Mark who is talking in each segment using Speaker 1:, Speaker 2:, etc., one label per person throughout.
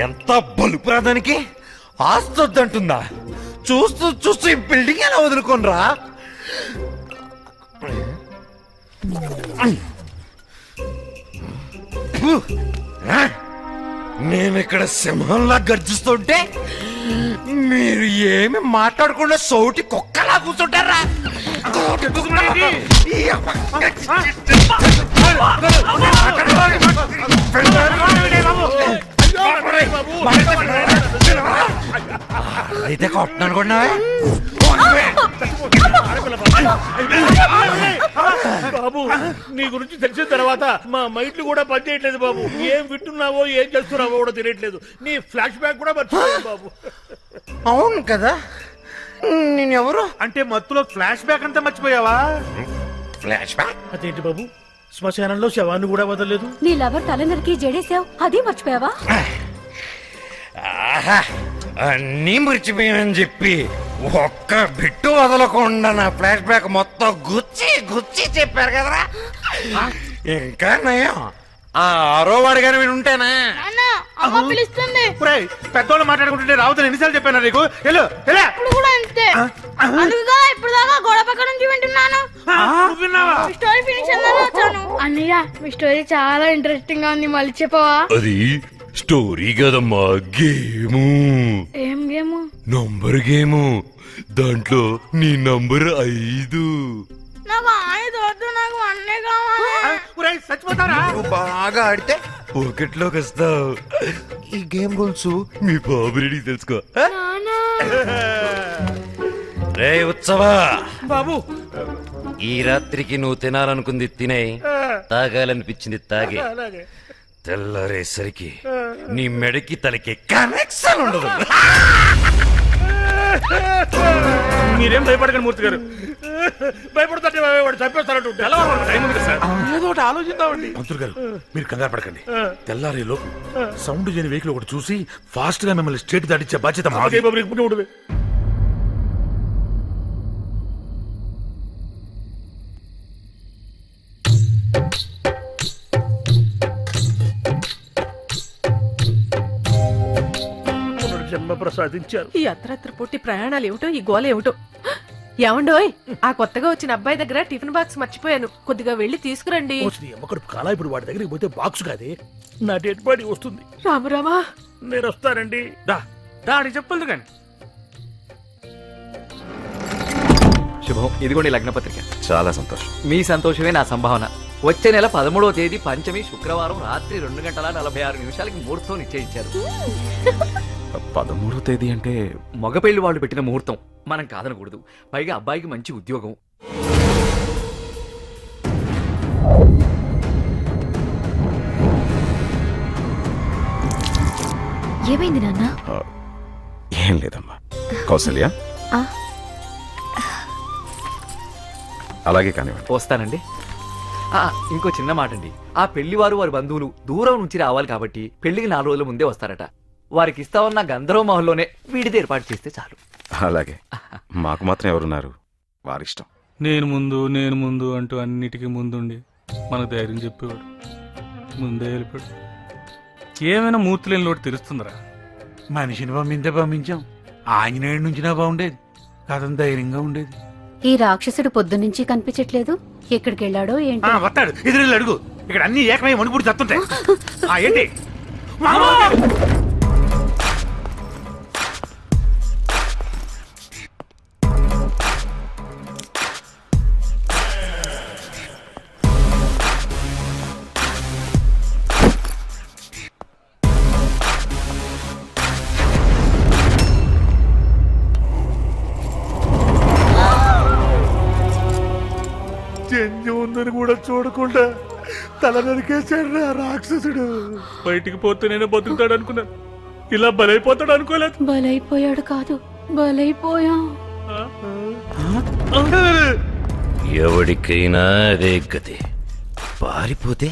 Speaker 1: ఎంత బలుపురాదానికి ఆస్తొద్దంటుందా? చూస్తూ చూస్తూ ఈ బిల్డింగ్ ఎలా వదులుకోనరా? నేను ఇక్కడ సింహంలా గర్జిస్తుంటే మీరు ఏమి మాట్లాడకుండా సౌటి కుక్కలా కూర్చుంటారా? అయితే కొట్టను అనుకున్నావే?
Speaker 2: బాబు, నీ గురించి తెలిసిన తర్వాత మా మైండ్లు కూడా పనిచేయట్లేదు బాబు. ఏం వింటున్నావో ఏం చేస్తున్నావో కూడా తెలియట్లేదు. నీ ఫ్లాష్ బ్యాక్ కూడా మర్చిపోయాను బాబు.
Speaker 1: అవును కదా, నేనెవరు
Speaker 2: అంటే మత్తులో ఫ్లాష్ బ్యాక్ అంతా మర్చిపోయావా?
Speaker 1: ఫ్లాష్ బ్యాక్
Speaker 2: అదేంటి బాబు, శ్మశానంలో శవాన్ని కూడా వదలలేదు.
Speaker 3: నీ లవర్ తలందరికి జడేసావు, అది మర్చిపోయావా?
Speaker 1: అన్నీ మర్చిపోయానని చెప్పి ఒక్క బిట్టు వదలకుండా నా ఫ్లాష్ బ్యాక్ మొత్తం గుచ్చి గుచ్చి చెప్పారు కదరా. ఇంకా నయం ఆ ఆరో వాడు గాని వీడు ఉంటేనా?
Speaker 4: పిలుస్తుంది.
Speaker 2: పెద్దోళ్ళు మాట్లాడుకుంటుంటే రావద్దని ఎన్నిసార్లు చెప్పాను నీకు?
Speaker 4: ఇప్పుడు కూడా అంతే. అందుకుగా ఇప్పుడు దాకా గోడ పక్క నుంచి వింటున్నాను. మీ స్టోరీ ఫినిష్ అయిందని వచ్చాను. అన్నయ్య, మీ స్టోరీ చాలా ఇంట్రెస్టింగ్ గా ఉంది, మళ్ళీ చెప్పవా?
Speaker 1: అది స్టోరీ కదమ్మా, గేము.
Speaker 4: ఏం గేమ్?
Speaker 1: Number game. దాంట్లో నీ నంబర్ 5.
Speaker 4: నాకు 5 వద్దు, నాకు 1 కావాలి.
Speaker 2: చచ్చిపోతారా?
Speaker 1: నువ్వు బాగా ఆడితే పాకెట్లోకి వస్తావు. ఈ గేమ్ రూల్స్ మీ బాబురెడ్డి తెలుసుకో. రే ఉత్సవా
Speaker 2: బాబు,
Speaker 1: ఈ రాత్రికి నువ్వు తినాలనుకుంది తినే, తాగాలనిపించింది తాగే. తెల్లారేసరికి నీ మెడకి తలకి కనెక్షన్ ఉండదు.
Speaker 2: మీరేం భయపడకండి మూర్తి గారు. భయపడుతుంటే వాడు చంపేస్తారంటూ ఏదో ఒకటి ఆలోచిద్దామండి.
Speaker 5: మంత్రులు గారు, మీరు కంగారు పడకండి. తెల్లారే లోపు సౌండ్ చేయని వెహికల్ ఒకటి చూసి ఫాస్ట్ గా మిమ్మల్ని స్టేట్ దాటించే బాధ్యత మాది.
Speaker 2: జన్మ ప్రసాదించారు.
Speaker 6: ఈ అత్రత్ర పొట్టి ప్రయాణాలు ఏమిటో, ఈ గోల ఏమిటో. ఏమండోయ్, ఆ కొత్తగా వచ్చిన అబ్బాయి దగ్గర టిఫిన్ బాక్స్ మర్చిపోయాను, కొద్దిగా వెళ్ళి తీసుకురండి.
Speaker 2: కాలా, ఇప్పుడు వాడి దగ్గరికి పోతే బాక్స్ కాదే, నా డెడ్ బాడీ వస్తుంది.
Speaker 6: రామరామా,
Speaker 2: నేను వస్తానండి.
Speaker 5: దాని చెప్పదు కానీ.
Speaker 7: శుభం, ఇదిగోండి లగ్నపత్రిక.
Speaker 8: చాలా సంతోషం.
Speaker 7: మీ సంతోషమే నా సంభావన. వచ్చే నెల 13వ తేదీ పంచమి శుక్రవారం రాత్రి 2:46 ముహూర్తం నిశ్చయించారు.
Speaker 8: 13వ తేదీ అంటే
Speaker 7: మగపెళ్లి వాళ్ళు పెట్టిన ముహూర్తం, మనం కాదనకూడదు. పైగా అబ్బాయికి మంచి ఉద్యోగం.
Speaker 3: ఏమైంది నాన్న?
Speaker 8: ఏం లేదమ్మా. కౌసల్య, అలాగే కానివ్వండి.
Speaker 7: వస్తానండి. ఇంకో చిన్న మాట అండి, ఆ పెళ్లివారు వారి బంధువులు దూరం నుంచి రావాలి కాబట్టి పెళ్లికి 4 రోజుల ముందే వస్తారట. వారికి ఇస్తామన్న గంధర్వ మహల్లోనే వీడిది ఏర్పాటు చేస్తే చాలు.
Speaker 8: అలాగే, మాకు మాత్రం ఎవరున్నారు, వారిష్టం.
Speaker 5: నేను ముందు అంటూ అన్నిటికీ ముందుండి మన ధైర్యం చెప్పేవాడు. ముందే వెళ్ళిపోయాడు. ఏమైనా మూర్తి లేని లోటు తెలుస్తుందిరా. మనిషిని పంపించాం. ఆంజనేయుడి నుంచినా బాగుండేది, కథం ధైర్యంగా ఉండేది.
Speaker 3: ఈ రాక్షసుడు పొద్దున్నుంచి కనిపించట్లేదు, ఎక్కడికి వెళ్ళాడో ఏంటి?
Speaker 5: వస్తాడు, ఎదురు అడుగు. ఇక్కడ అన్ని ఏకమై మణిపూడి చస్తుంటాయి. ఏంటి
Speaker 2: జంజి ఉందని కూడా చూడకుండా తల నరికేశాడు రాక్షసుడు.
Speaker 5: బయటికి పోతే నేను బతుకుతాడు అనుకున్నాను, ఇలా బలైపోతాడు అనుకోలేదు.
Speaker 3: బలైపోయాడు కాదు, బలైపోయాం.
Speaker 1: ఎవడికైనా అదే గతి. పారిపోతే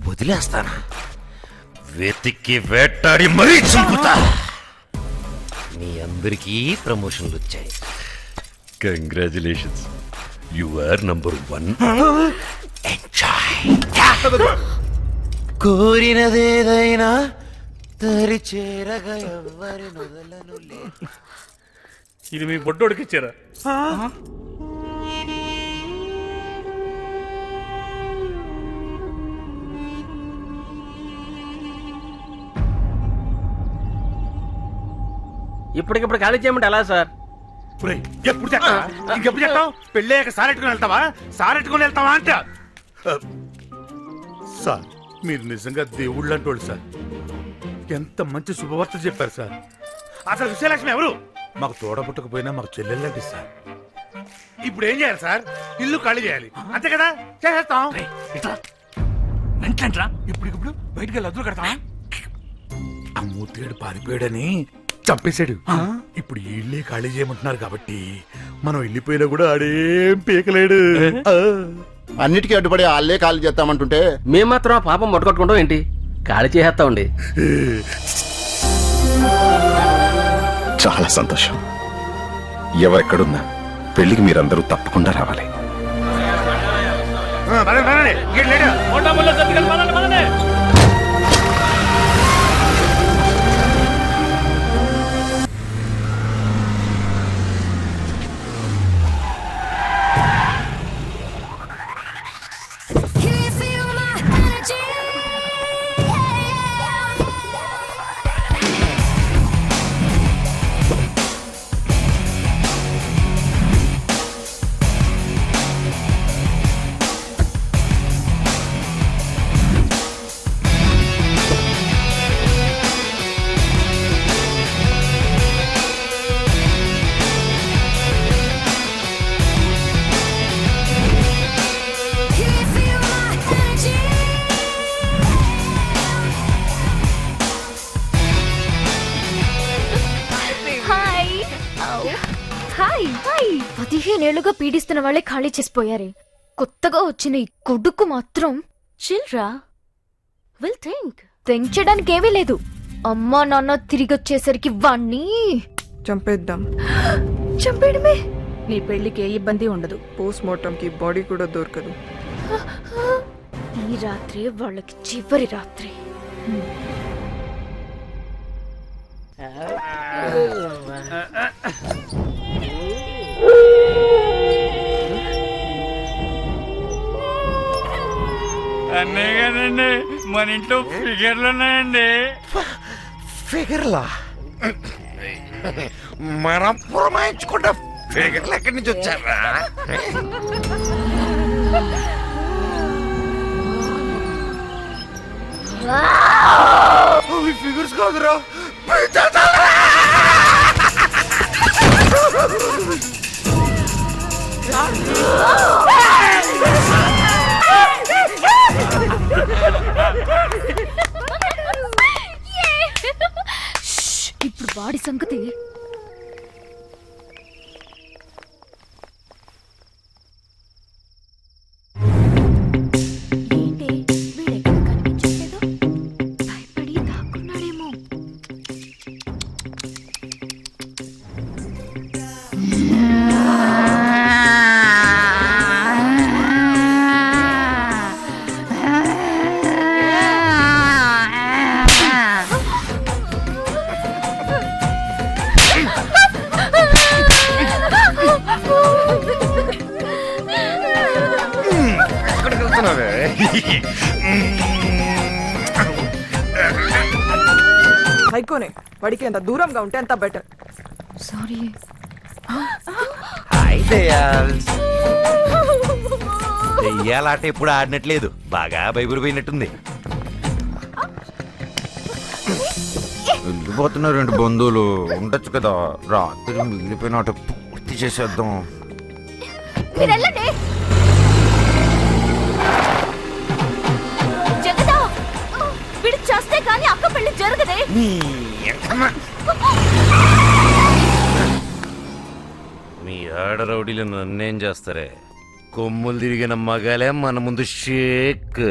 Speaker 1: వదిలేస్తానా? వెతికి వేటాడి మరీ చంపుతా. మీ అందరికీ ప్రమోషన్లు వచ్చాయి. కంగ్రాచులేషన్స్. Your number 1 enjoy. కోరినదేదైనా తరి చేరగా ఎవ్వరి మొదలను లే.
Speaker 2: ఇది మీ బొడ్డోడికి ఇచ్చారా?
Speaker 9: ఇప్పటికిప్పుడు ఖాళీ చేయమంటే ఎలా సార్?
Speaker 5: ఎప్పుడు చెప్తావా? ఇంకెప్పుడు చెప్తావు? పెళ్ళాక సారెట్టుకుని వెళ్తావా? సారెట్టుకుని వెళ్తావా అంట. సార్ మీరు నిజంగా దేవుళ్ళు అంటోళ్ళు సార్. ఎంత మంచి శుభవార్త చెప్పారు సార్. అసలు విజయలక్ష్మి ఎవరు? మాకు తోడబుట్టకపోయినా మాకు చెల్లెళ్ళండి సార్. ఇప్పుడు ఏం చేయాలి సార్? ఇల్లు ఖాళీ చేయాలి అంతే కదా? చేసేస్తాం. వెంటరా ఇప్పుడు బయటికి వెళ్ళి అదులు కడతాం. ఆ మూతిగాడు పారిపోయాడని చంపేశాడు. ఇప్పుడు ఇల్లే ఖాళీ చేయమంటున్నారు కాబట్టి మనం వెళ్ళిపోయినా కూడా ఆడేం పీకలేడు.
Speaker 10: అన్నిటికీ అడ్డుపడి వాళ్ళే ఖాళీ చేస్తామంటుంటే
Speaker 9: మేము మాత్రం ఆ పాపం మొట్టకొట్టుకుంటాం ఏంటి? ఖాళీ చేసేస్తామండి.
Speaker 8: చాలా సంతోషం. ఎవరెక్కడున్నా పెళ్లికి మీరందరూ తప్పకుండా రావాలి.
Speaker 4: హాయ్ 15 ఏళ్లుగా పీడిస్తున్న వాళ్ళే ఖాళీ చేసిపోయారే. కొత్తగా వచ్చిన ఈ కొడుకు మాత్రం చిల్రా విల్ థింక్ చేయడానికి ఏమీ లేదు. అమ్మా నాన్న తిరిగి వచ్చేసరికి వాణ్ణి చంపేయడమే.
Speaker 6: నీ పెళ్లికి ఏ ఇబ్బంది ఉండదు. పోస్ట్ మార్టం కి బాడీ కూడా దొరకదు.
Speaker 4: ఈ రాత్రి వాళ్ళకి చివరి రాత్రి.
Speaker 5: అన్నే కదండి మన ఇంట్లో ఫిగర్లు ఉన్నాయండి.
Speaker 1: ఫిగర్లా? మనం పురమాయించుకుంటా ఫిగర్లు ఎక్కడి నుంచి వచ్చారా? ఫిగర్స్ కాదురా.
Speaker 4: ఇప్పుడు వాడి సంగతి. ఏంటి వీడెక్కడ కనిపించట్లేదు? భయపడి దాక్కున్నాడేమో.
Speaker 1: ఎక్కడికి వెళ్తున్నావే?
Speaker 6: సైకోనే. వాడికి ఎంత దూరంగా ఉంటే అంత బెటర్.
Speaker 4: సారీ.
Speaker 1: హాయ్ దయాల్స్. దెయ్యాలాట ఎప్పుడు ఆడినట్లేదు. బాగా భయపడిపోయినట్టుంది. వెళ్ళిపోతున్నారు రెండు బంధువులు. ఉండొచ్చు కదా, రాత్రి మిగిలిపోయిన ఆట పూర్తి చేసేద్దాం.
Speaker 4: మీరు వెళ్ళండి. జగదా, వీడు చేస్తే కానీ అక్క పెళ్లి జరగదే.
Speaker 1: మీ ఆడ రౌడీలు నన్నేం చేస్తారే? కొమ్ములు తిరిగిన మగాలే మన ముందు షేక్.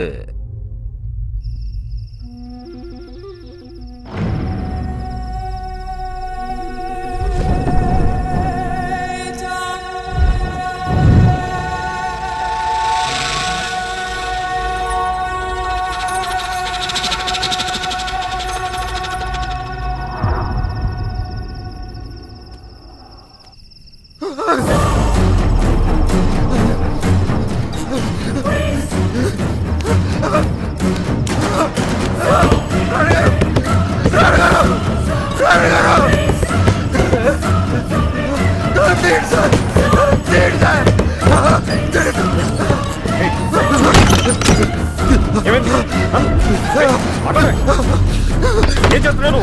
Speaker 1: ఏం చేస్తున్నాను?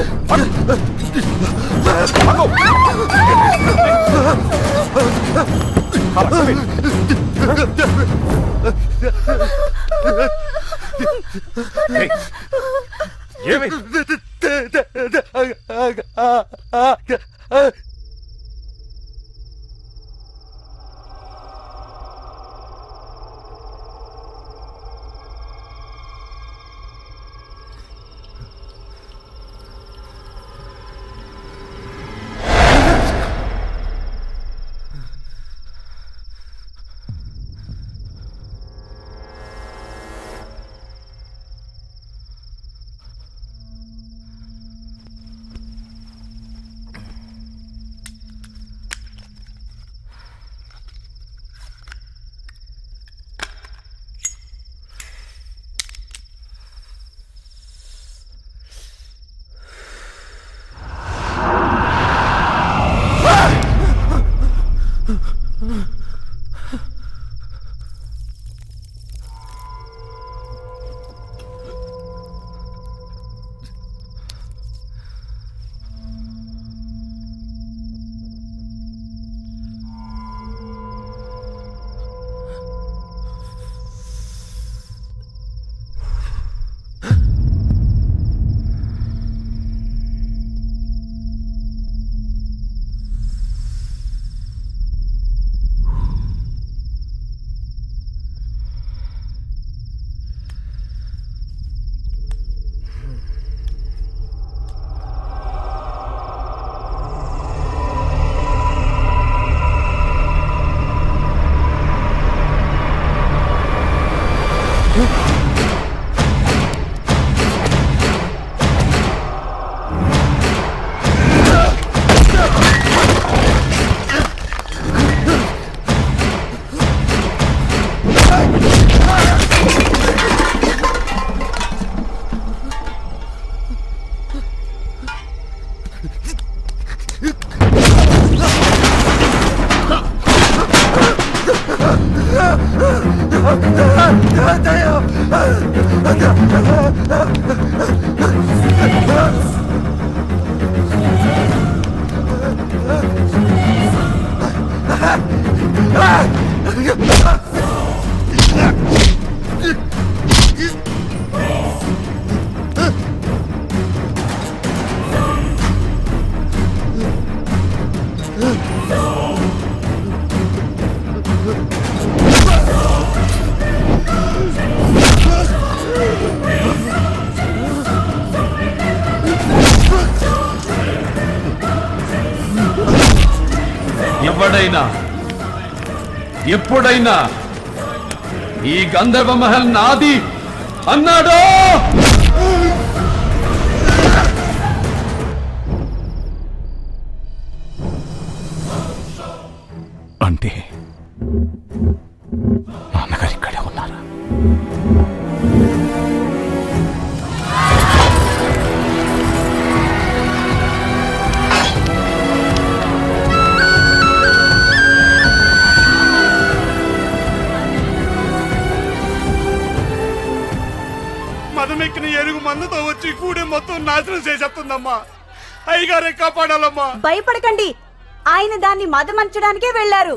Speaker 1: ఏమి
Speaker 11: ఎవడైనా ఎప్పుడైనా ఈ గంధర్వ మహల్ నాది అన్నాడో
Speaker 8: అంటే నాన్నగారు ఇక్కడే ఉన్నారా?
Speaker 2: మదమెక్కిన ఏనుగు మందుతో వచ్చి కూడే మొత్తం నాశనం చేసేస్తుందమ్మా. అయ్యగారే కాపాడాలమ్మా.
Speaker 12: భయపడకండి, ఆయన దాన్ని మదమంచడానికే వెళ్లారు.